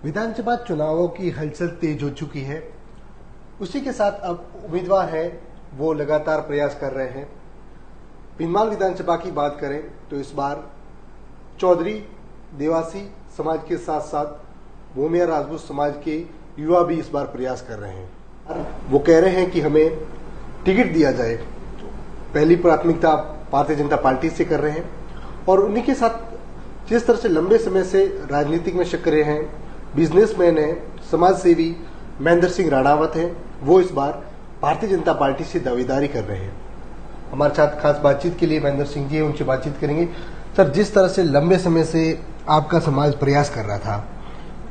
विधानसभा चुनावों की हलचल तेज हो चुकी है। उसी के साथ अब उम्मीदवार हैं वो लगातार प्रयास कर रहे हैं। भीनमाल विधानसभा की बात करें तो इस बार चौधरी देवासी समाज के साथ साथ भूमिया राजपूत समाज के युवा भी इस बार प्रयास कर रहे हैं। वो कह रहे हैं कि हमें टिकट दिया जाए। पहली प्राथमिकता भारतीय जनता पार्टी से कर रहे हैं और उन्हीं के साथ जिस तरह से लंबे समय से राजनीतिक में सक्रिय हैं, बिजनेसमैन हैं, समाज सेवी महेंद्र सिंह राणावत हैं, वो इस बार भारतीय जनता पार्टी से दावेदारी कर रहे हैं। हमारे साथ खास बातचीत के लिए महेंद्र सिंह जी हैं, उनसे बातचीत करेंगे। सर, जिस तरह से लंबे समय से आपका समाज प्रयास कर रहा था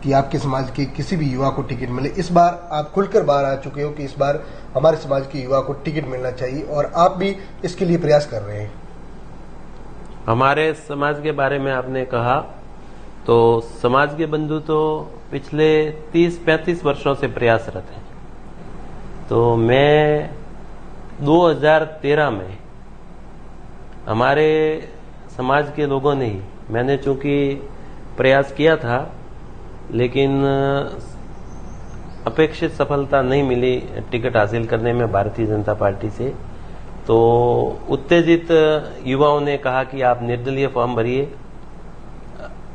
कि आपके समाज के किसी भी युवा को टिकट मिले, इस बार आप खुलकर बाहर आ चुके हो कि इस बार हमारे समाज के युवा को टिकट मिलना चाहिए और आप भी इसके लिए प्रयास कर रहे हैं। हमारे समाज के बारे में आपने कहा तो समाज के बंधु तो पिछले 30-35 वर्षों से प्रयासरत हैं। तो मैं 2013 में हमारे समाज के लोगों ने ही, मैंने चूंकि प्रयास किया था लेकिन अपेक्षित सफलता नहीं मिली टिकट हासिल करने में भारतीय जनता पार्टी से, तो उत्तेजित युवाओं ने कहा कि आप निर्दलीय फॉर्म भरिए।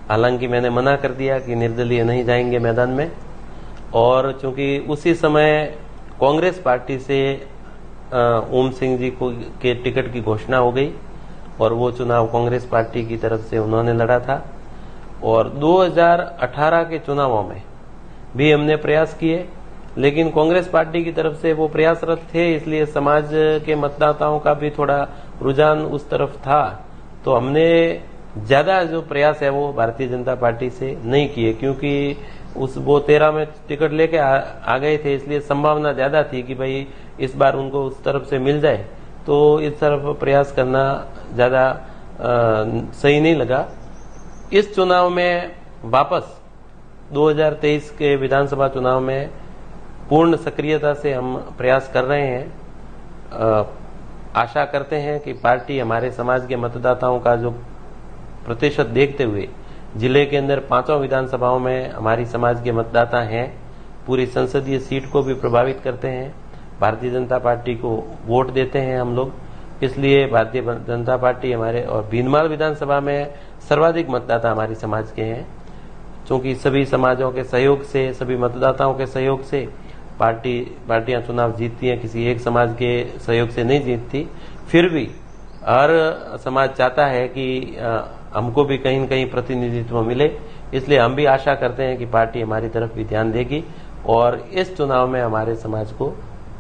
हालांकि मैंने मना कर दिया कि निर्दलीय नहीं जाएंगे मैदान में, और चूंकि उसी समय कांग्रेस पार्टी से ओम सिंह जी को के टिकट की घोषणा हो गई और वो चुनाव कांग्रेस पार्टी की तरफ से उन्होंने लड़ा था। और 2018 के चुनावों में भी हमने प्रयास किए, लेकिन कांग्रेस पार्टी की तरफ से वो प्रयासरत थे, इसलिए समाज के मतदाताओं का भी थोड़ा रुझान उस तरफ था। तो हमने ज्यादा जो प्रयास है वो भारतीय जनता पार्टी से नहीं किए, क्योंकि वो 13 में टिकट लेके आ गए थे, इसलिए संभावना ज्यादा थी कि भाई इस बार उनको उस तरफ से मिल जाए। तो इस तरफ प्रयास करना ज्यादा सही नहीं लगा। इस चुनाव में वापस 2023 के विधानसभा चुनाव में पूर्ण सक्रियता से हम प्रयास कर रहे हैं। आशा करते हैं कि पार्टी हमारे समाज के मतदाताओं का जो प्रतिशत देखते हुए जिले के अंदर 5 विधानसभाओं में हमारी समाज के मतदाता हैं, पूरी संसदीय सीट को भी प्रभावित करते हैं। भारतीय जनता पार्टी को वोट देते हैं हम लोग, इसलिए भारतीय जनता पार्टी हमारे, और भीनमाल विधानसभा में सर्वाधिक मतदाता हमारी समाज के हैं। चूंकि सभी समाजों के सहयोग से, सभी मतदाताओं के सहयोग से पार्टियां चुनाव जीतती हैं, किसी एक समाज के सहयोग से नहीं जीतती। फिर भी हर समाज चाहता है कि हमको भी कहीं न कहीं प्रतिनिधित्व मिले, इसलिए हम भी आशा करते हैं कि पार्टी हमारी तरफ भी ध्यान देगी और इस चुनाव में हमारे समाज को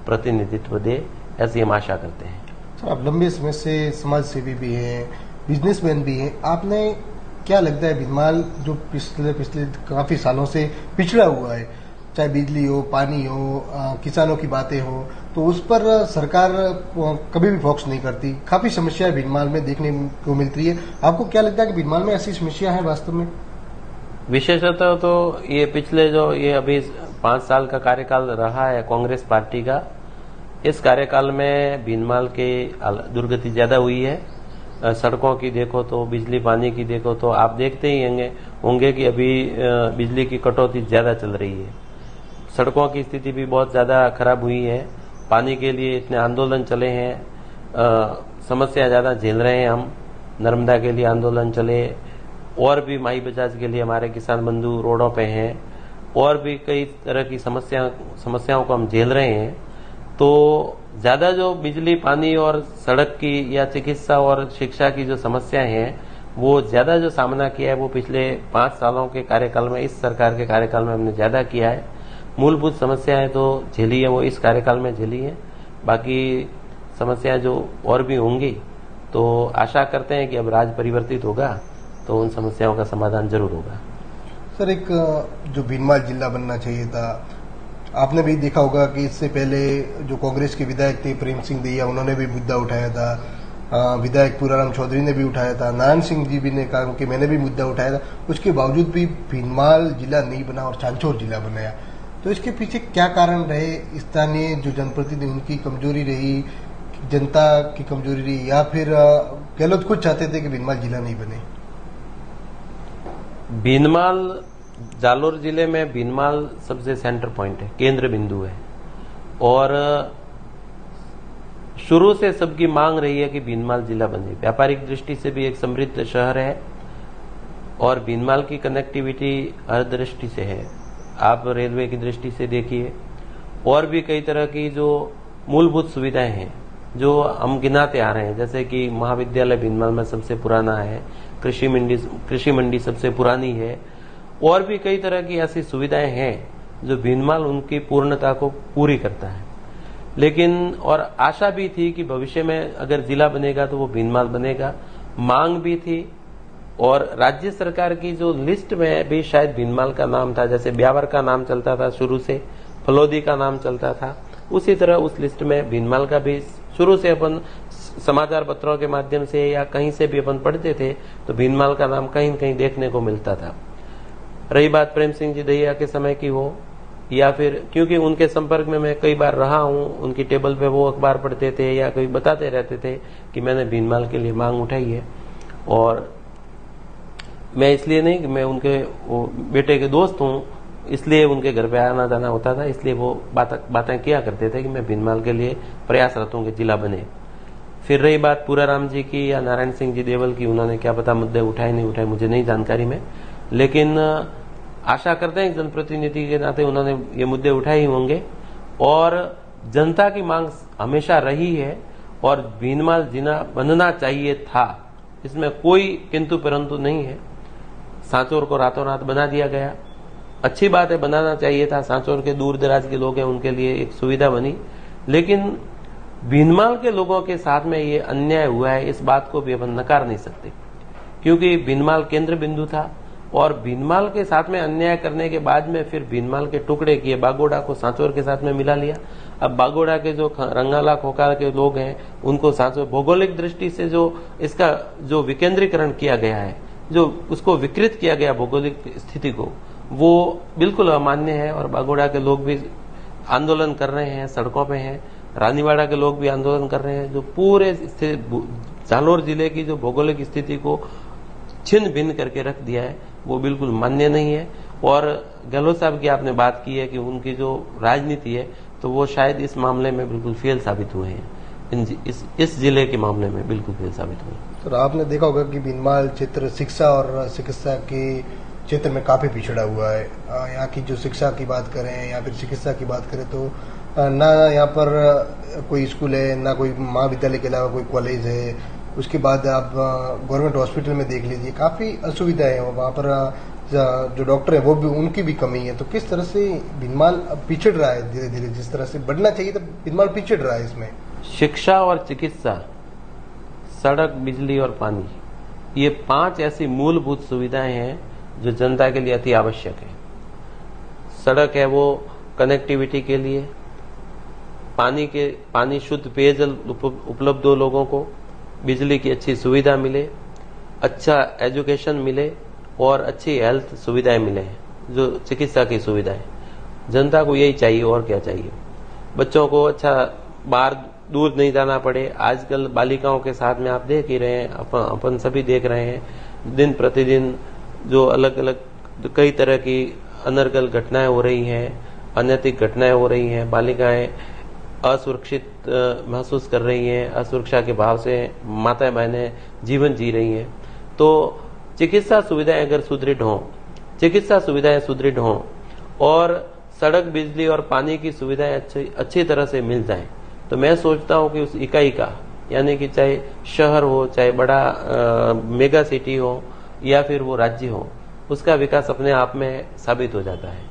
प्रतिनिधित्व दे, ऐसी हम आशा करते हैं। सर, आप लंबे समय से समाज सेवी भी हैं, बिजनेसमैन भी हैं। आपने क्या लगता है भीनमाल जो पिछले काफी सालों से पिछड़ा हुआ है, चाहे बिजली हो, पानी हो, किसानों की बातें हो, तो उस पर सरकार कभी भी फोकस नहीं करती। काफी समस्याएं भीनमाल में देखने को मिलती है। आपको क्या लगता है कि भीनमाल में ऐसी समस्या है वास्तव में? विशेषतः तो ये पिछले जो ये अभी 5 साल का कार्यकाल रहा है कांग्रेस पार्टी का, इस कार्यकाल में भीनमाल के दुर्गति ज्यादा हुई है। सड़कों की देखो तो, बिजली पानी की देखो तो, आप देखते ही होंगे कि अभी बिजली की कटौती ज्यादा चल रही है। सड़कों की स्थिति भी बहुत ज्यादा खराब हुई है। पानी के लिए इतने आंदोलन चले हैं, समस्या ज्यादा झेल रहे हैं हम। नर्मदा के लिए आंदोलन चले, और भी माई बजाज के लिए हमारे किसान बंधु रोडों पे हैं, और भी कई तरह की समस्याओं को हम झेल रहे हैं। तो ज्यादा जो बिजली, पानी और सड़क की या चिकित्सा और शिक्षा की जो समस्याएं हैं, वो ज्यादा जो सामना किया है वो पिछले 5 सालों के कार्यकाल में, इस सरकार के कार्यकाल में हमने ज्यादा किया है। मूलभूत समस्याएं तो झेली है, वो इस कार्यकाल में झेली है। बाकी समस्याएं जो और भी होंगी, तो आशा करते हैं कि अब राज परिवर्तित होगा तो उन समस्याओं का समाधान जरूर होगा। सर, एक जो भीनमाल जिला बनना चाहिए था, आपने भी देखा होगा कि इससे पहले जो कांग्रेस के विधायक थे प्रेम सिंह दैया, उन्होंने भी मुद्दा उठाया था। विधायक पूराराम चौधरी ने भी उठाया था। नारायण सिंह जी भी ने कहा कि मैंने भी मुद्दा उठाया था। उसके बावजूद भी भीनमाल जिला नहीं बना और चांचौर जिला बनाया। तो इसके पीछे क्या कारण रहे? स्थानीय जो जनप्रतिनिधि उनकी कमजोरी रही, जनता की कमजोरी रही, या फिर गहलोत खुद चाहते थे कि भीनमाल जिला नहीं बने? भीनमाल जालोर जिले में भीनमाल सबसे सेंटर पॉइंट है, केंद्र बिंदु है, और शुरू से सबकी मांग रही है कि भीनमाल जिला बने। व्यापारिक दृष्टि से भी एक समृद्ध शहर है और भीनमाल की कनेक्टिविटी हर दृष्टि से है। आप रेलवे की दृष्टि से देखिए, और भी कई तरह की जो मूलभूत सुविधाएं हैं जो हम गिनाते आ रहे हैं, जैसे कि महाविद्यालय भीनमाल में सबसे पुराना है, कृषि मंडी सबसे पुरानी है, और भी कई तरह की ऐसी सुविधाएं हैं जो भीनमाल उनकी पूर्णता को पूरी करता है। लेकिन और आशा भी थी कि भविष्य में अगर जिला बनेगा तो वो भीनमाल बनेगा, मांग भी थी, और राज्य सरकार की जो लिस्ट में भी शायद भीनमाल का नाम था। जैसे ब्यावर का नाम चलता था शुरू से, फलोदी का नाम चलता था, उसी तरह उस लिस्ट में भीनमाल का भी शुरू से अपन समाचार पत्रों के माध्यम से या कहीं से भी अपन पढ़ते थे तो भीनमाल का नाम कहीं न कहीं देखने को मिलता था। रही बात प्रेम सिंह जी दहिया के समय की हो, या फिर क्योंकि उनके संपर्क में मैं कई बार रहा हूं, उनकी टेबल पे वो अखबार पढ़ते थे या कोई बताते रहते थे कि मैंने भीनमाल के लिए मांग उठाई है, और मैं इसलिए नहीं कि मैं उनके वो बेटे के दोस्त हूं इसलिए उनके घर पे आना जाना होता था, इसलिए वो बातें किया करते थे कि मैं भीनमाल के लिए प्रयासरत हूं कि जिला बने। फिर रही बात पूराराम जी की या नारायण सिंह जी देवल की, उन्होंने क्या पता मुद्दे उठाए नहीं उठाए, मुझे नहीं जानकारी में, लेकिन आशा करते हैं जनप्रतिनिधि के नाते उन्होंने ये मुद्दे उठाए ही होंगे। और जनता की मांग हमेशा रही है और भीनमाल जिला बनना चाहिए था, इसमें कोई किंतु परंतु नहीं है। सांचौर को रातों रात बना दिया गया, अच्छी बात है, बनाना चाहिए था। सांचौर के दूर दराज के लोग हैं, उनके लिए एक सुविधा बनी, लेकिन भीनमाल के लोगों के साथ में ये अन्याय हुआ है, इस बात को भी अपन नकार नहीं सकते, क्योंकि भीनमाल केंद्र बिंदु था और भीनमाल के साथ में अन्याय करने के बाद में फिर भीनमाल के टुकड़े किए, बागोड़ा को सांचौर के साथ में मिला लिया। अब बागोड़ा के जो रंगाला खोखा के लोग हैं उनको सांचौर, भौगोलिक दृष्टि से जो इसका जो विकेंद्रीकरण किया गया है, जो उसको विकृत किया गया भौगोलिक स्थिति को, वो बिल्कुल अमान्य है। और बागोड़ा के लोग भी आंदोलन कर रहे हैं, सड़कों पे हैं, रानीवाड़ा के लोग भी आंदोलन कर रहे हैं, जो पूरे जालोर जिले की जो भौगोलिक स्थिति को छिन्न भिन्न करके रख दिया है, वो बिल्कुल मान्य नहीं है। और गहलोत साहब की आपने बात की है कि उनकी जो राजनीति है, तो वो शायद इस मामले में बिल्कुल फेल साबित हुए हैं, इस जिले के मामले में बिल्कुल फेल साबित हुए। सर, आपने देखा होगा कि भीनमाल क्षेत्र शिक्षा और चिकित्सा के क्षेत्र में काफी पिछड़ा हुआ है। यहाँ की जो शिक्षा की बात करें या फिर चिकित्सा की बात करें तो ना यहाँ पर कोई स्कूल है, ना कोई महाविद्यालय के अलावा कोई कॉलेज है। उसके बाद आप गवर्नमेंट हॉस्पिटल में देख लीजिए, काफी असुविधा है वहाँ पर। जो डॉक्टर है वो भी, उनकी भी कमी है। तो किस तरह से भीनमाल पिछड़ रहा है धीरे धीरे, जिस तरह से बढ़ना चाहिए तो भीनमाल पिछड़ रहा है इसमें। शिक्षा और चिकित्सा, सड़क, बिजली और पानी, ये 5 ऐसी मूलभूत सुविधाएं हैं जो जनता के लिए अति आवश्यक है। सड़क है वो कनेक्टिविटी के लिए, पानी शुद्ध पेयजल उपलब्ध हो लोगों को, बिजली की अच्छी सुविधा मिले, अच्छा एजुकेशन मिले और अच्छी हेल्थ सुविधाएं मिले, जो चिकित्सा की सुविधाएं। जनता को यही चाहिए, और क्या चाहिए। बच्चों को अच्छा बाहर दूर नहीं जाना पड़े। आजकल बालिकाओं के साथ में आप देख ही रहे हैं, अपन सभी देख रहे हैं, दिन प्रतिदिन जो अलग अलग कई तरह की अनर्गल घटनाएं हो रही हैं, अनैतिक घटनाएं हो रही हैं। बालिकाएं असुरक्षित महसूस कर रही हैं, असुरक्षा के भाव से माताएं बहनें जीवन जी रही हैं। तो चिकित्सा सुविधाएं अगर सुदृढ़ हों और सड़क, बिजली और पानी की सुविधाएं अच्छी तरह से मिल जाएं, तो मैं सोचता हूं कि उस इकाई का, यानी कि चाहे शहर हो, चाहे बड़ा मेगा सिटी हो या फिर वो राज्य हो, उसका विकास अपने आप में साबित हो जाता है।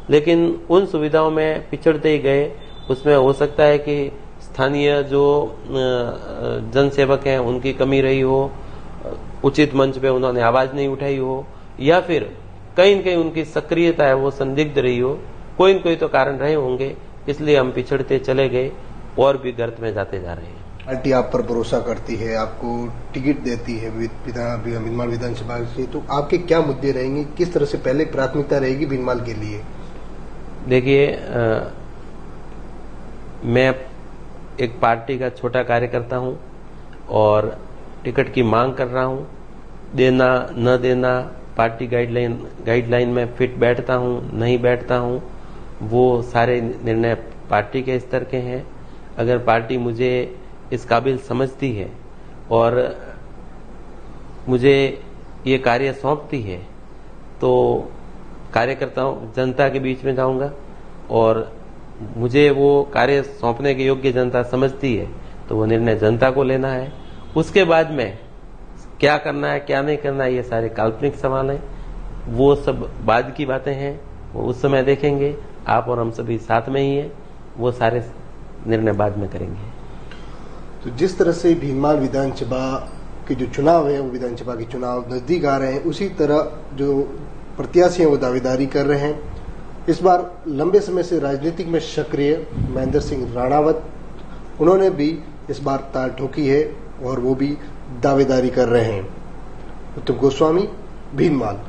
लेकिन उन सुविधाओं में पिछड़ते ही गए। उसमें हो सकता है कि स्थानीय जो जनसेवक हैं उनकी कमी रही हो, उचित मंच पे उन्होंने आवाज नहीं उठाई हो, या फिर कहीं न कहीं उनकी सक्रियता है वो संदिग्ध रही हो। कोई न कोई तो कारण रहे होंगे, इसलिए हम पिछड़ते चले गए और भी गर्त में जाते जा रहे हैं। पार्टी आप पर भरोसा करती है, आपको टिकट देती है भीनमाल विधानसभा से, तो आपके क्या मुद्दे रहेंगे? किस तरह से पहले प्राथमिकता रहेगी भीनमाल के लिए? देखिए, मैं एक पार्टी का छोटा कार्यकर्ता हूं और टिकट की मांग कर रहा हूं। देना न देना पार्टी गाइडलाइन में फिट बैठता हूं नहीं बैठता हूं, वो सारे निर्णय पार्टी के स्तर के हैं। अगर पार्टी मुझे इस काबिल समझती है और मुझे ये कार्य सौंपती है तो कार्यकर्ताओं जनता के बीच में जाऊंगा, और मुझे वो कार्य सौंपने के योग्य जनता समझती है तो वो निर्णय जनता को लेना है। उसके बाद में क्या करना है क्या नहीं करना है ये सारे काल्पनिक सवाल हैं, वो सब बाद की बातें हैं, वो उस समय देखेंगे। आप और हम सभी साथ में ही हैं, वो सारे निर्णय बाद में करेंगे। तो जिस तरह से भीनमाल विधानसभा के जो चुनाव है वो विधानसभा के चुनाव नजदीक आ रहे हैं, उसी तरह जो प्रत्याशी हैं वो दावेदारी कर रहे हैं। इस बार लंबे समय से राजनीतिक में सक्रिय महेंद्र सिंह राणावत, उन्होंने भी इस बार ताल ठोकी है और वो भी दावेदारी कर रहे हैं। उत्तम गोस्वामी, भीनमाल।